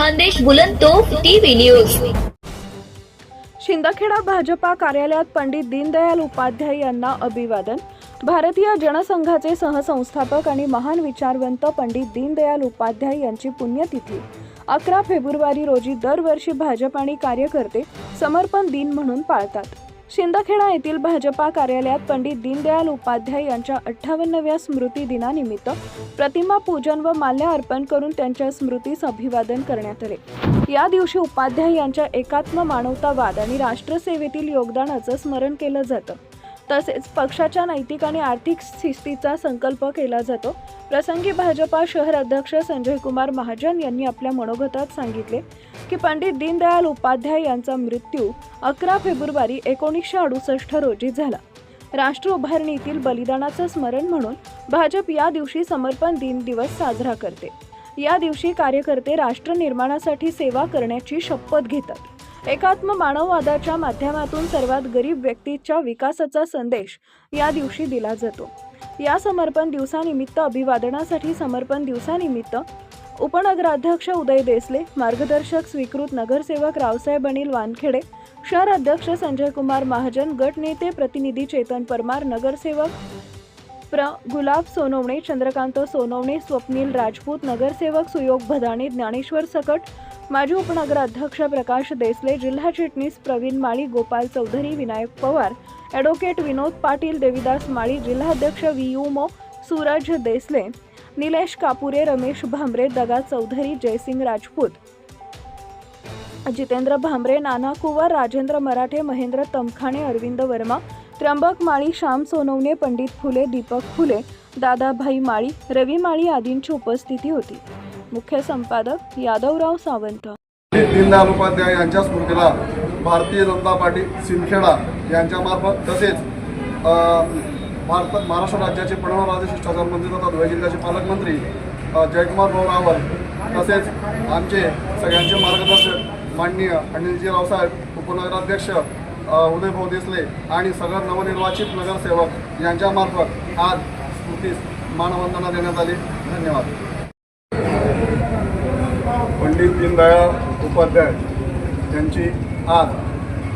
खानदेश बुलंदतोफ TV news. Shindkheda BJP कार्यालयात पंडित दीनदयाल उपाध्याय यांना अभिवादन। भारतीय जनसंघाचे सहसंस्थापक आणि महान विचारवंत पंडित दीनदयाल उपाध्याय यांची पुण्यतिथी 11 फेब्रुवारी रोजी दरवर्षी भाजप आणि कार्यकर्ते समर्पण दिन म्हणून पाळतात। शिंदखेडा येथील भाजपा कार्यालयात पंडित दीनदयाल उपाध्याय यांच्या 58व्या स्मृती दिनानिमित्त प्रतिमा पूजन व माल्य अर्पण करून त्यांच्या स्मृतीस अभिवादन करण्यात आले। या दिवशी उपाध्याय यांच्या एकात्म मानवतावाद आणि राष्ट्रसेवेतील योगदानाचं स्मरण केलं जातं। तसेच पक्षाच्या नैतिक आणि आर्थिक शिस्तीचा संकल्प केला जातो। प्रसंगी भाजपा शहर अध्यक्ष संजय कुमार महाजन यांनी आपल्या मनोगतात सांगितले की पंडित दीनदयाल उपाध्याय यांचा मृत्यू 11 फेब्रुवारी 1968 रोजी झाला। राष्ट्र उभारणीतील बलिदानाचं स्मरण म्हणून भाजप या दिवशी समर्पण दिन दिवस साजरा करते। या दिवशी कार्यकर्ते राष्ट्र निर्माणासाठी सेवा करण्याची शपथ घेतात। एकात्म मानववादाच्या माध्यमातून सर्वात गरीब व्यक्तीच्या विकासाचा संदेश या दिवशी दिला जातो। या समर्पण दिवसानिमित्त अभिवादनासाठी समर्पण दिवसानिमित्त उपनगराध्यक्ष उदय देसले, मार्गदर्शक स्वीकृत नगरसेवक रावसाहेब अनिल वानखेडे, शहर अध्यक्ष संजय कुमार महाजन, गट नेते प्रतिनिधी चेतन परमार, नगरसेवक गुलाब सोनवणे, चंद्रकांत सोनवणे, स्वप्नील राजपूत, नगरसेवक सुयोग भदाणे, ज्ञानेश्वर सकट, माजी उपनगराध्यक्ष प्रकाश देसले, जिल्हा चिटणीस प्रवीण माळी, गोपाल चौधरी, विनायक पवार, ॲडव्होकेट विनोद पाटील, देविदास माळी, जिल्हाध्यक्ष VU सूरज देसले, निलेश कापुरे, रमेश भांबरे, दगा चौधरी, जयसिंग राजपूत, जितेंद्र भांबरे, नाना कुवर, राजेंद्र मराठे, महेंद्र तमखाणे, अरविंद वर्मा, त्र्यंबक माळी, श्याम सोनवणे, पंडित फुले, दीपक फुले, दादाभाई माळी, रवी माळी आदींची उपस्थिती होती। मुख्य संपादक यादवराव सावंत। दीनदयाल उपाध्याय यांच्या स्मृतीला भारतीय जनता पार्टी सिंदखेडा यांच्यामार्फत तसेच महाराष्ट्र राज्याचे प्रधान शिष्टाचार मंत्री तथा धुळे जिल्ह्याचे पालकमंत्री जयकुमार भाऊ रावल तसेच आमचे सगळ्यांचे मार्गदर्शक माननीय अनिलजी रावसाहेब, उपनगराध्यक्ष उदय भाऊ देसले आणि सगळं नवनिर्वाचित नगरसेवक यांच्यामार्फत आज स्मृतीस मानवंदना देण्यात आली। धन्यवाद। पंडित दीनदयाल उपाध्याय यांची आज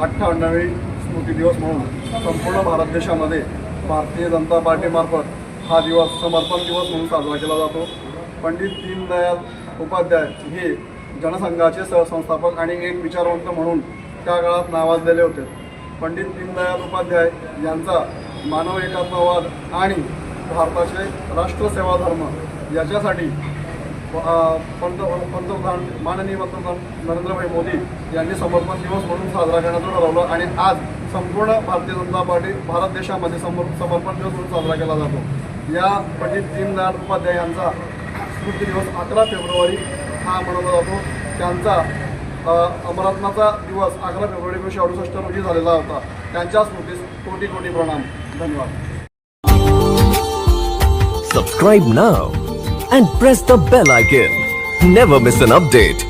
58वी स्मृती दिवस म्हणून संपूर्ण भारत देशामध्ये भारतीय जनता पार्टीमार्फत हा दिवस समर्पण दिवस म्हणून साजरा केला जातो। पंडित दीनदयाल उपाध्याय हे जनसंघाचे सहसंस्थापक आणि एक विचारवंत म्हणून त्या काळात नावाजलेले होते। पंडित दीनदयाल उपाध्याय यांचा मानव एकात्मवाद आणि भारताचे राष्ट्रसेवा धर्म याच्यासाठी पंतप्रधान माननीय पंतप्रधान नरेंद्रभाई मोदी यांनी समर्पण दिवस म्हणून साजरा करण्याचं ठरवलं आणि आज संपूर्ण भारतीय जनता पार्टी भारत देशामध्ये समर्पण दिवस म्हणून साजरा केला जातो। या पंडित दीनदयाल उपाध्याय यांचा स्मृती दिवस 11 फेब्रुवारी हा मनवला जातो। त्यांचा अमरनाथचा दिवस 11 फेब्रुवारी 1968 रोजी झालेला होता। त्यांच्या स्मृतीस कोटी कोटी प्रणाम। धन्यवाद। Subscribe now and press the bell icon. Never miss an update.